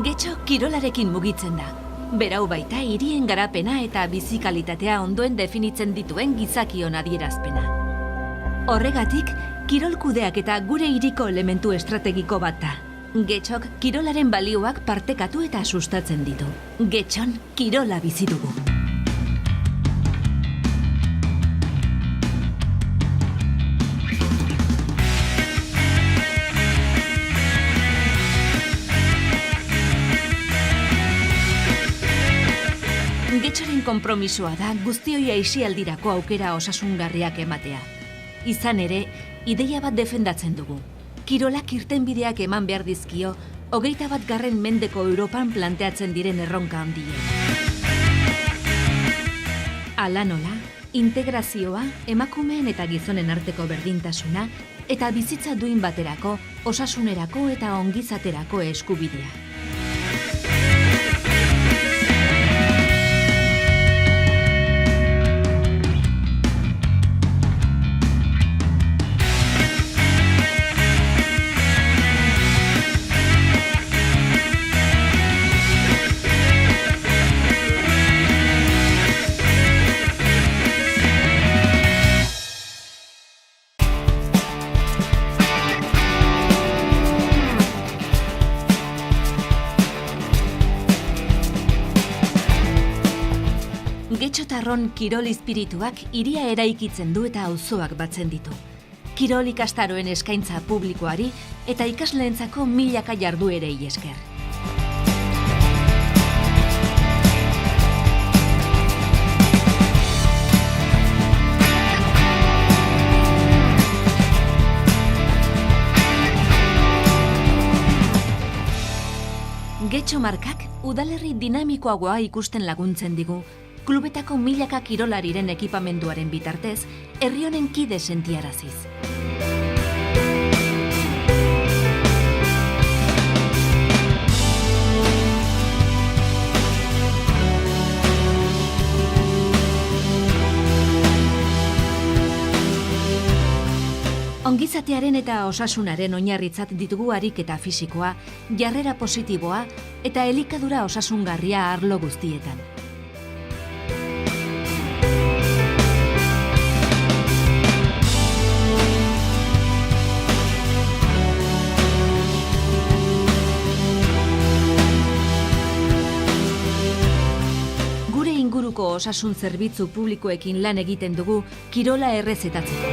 Getxo kirolarekin mugitzen da. Berau baita hirien garapena eta bizikalitatea ondoen definitzen dituen gizakion adierazpena. Horregatik, kirol kudeak eta gure hiriko elementu estrategiko bat da. Getxok kirolaren balioak partekatu eta sustatzen ditu. Getxon kirola bizi dugu. Getxoren konpromisoa da guztioi aisialdirako aukera osasungarriak ematea. Izan ere, ideia bat defendatzen dugu. Kirolak irtenbideak eman behar dizkio, 21. mendeko Europan planteatzen diren erronka handiei. Hala nola, integrazioa, emakumeen eta gizonen arteko berdintasuna, eta bizitza duin baterako, osasunerako eta ongizaterako eskubidea. Getxotarron kirol espirituak hiria eraikitzen du eta auzoak batzen ditu. Kirol ikastaroen eskaintza publikoari eta ikasleentzako milaka jarduerei esker. Getxo markak udalerri dinamikoagoa ikusten laguntzen digu, klubetako milaka kirolariren ekipamenduaren bitartez, herri honen kide sentiaraziz. Ongizatearen eta osasunaren oinarritzat ditugu ariketa fisikoa, jarrera positiboa eta elikadura osasungarria arlo guztietan. Inguruko osasun zerbitzu publikoekin lan egiten dugu kirola errezetatzeko.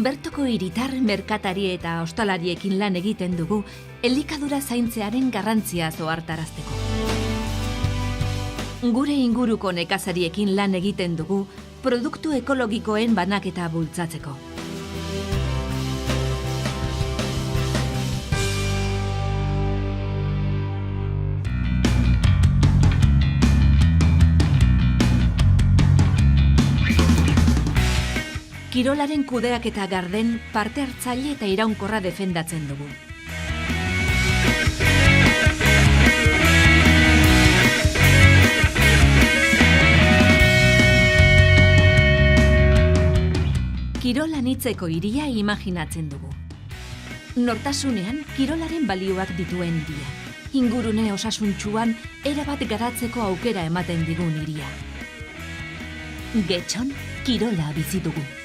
Bertoko hiritar, merkatari eta ostalariekin lan egiten dugu elikadura zaintzearen garrantzia ohartarazteko. Gure inguruko nekazariekin lan egiten dugu produktu ekologikoen banaketa bultzatzeko. Kirolaren kudeak eta garden parte hartzaile eta iraunkorra defendatzen dugu. Kirol anitzeko hiria imaginatzen dugu. Nortasunean, kirolaren balioak dituen hiria. Ingurune osasuntsuan erabat garatzeko aukera ematen digun hiria. Getxon, kirola bizi dugu.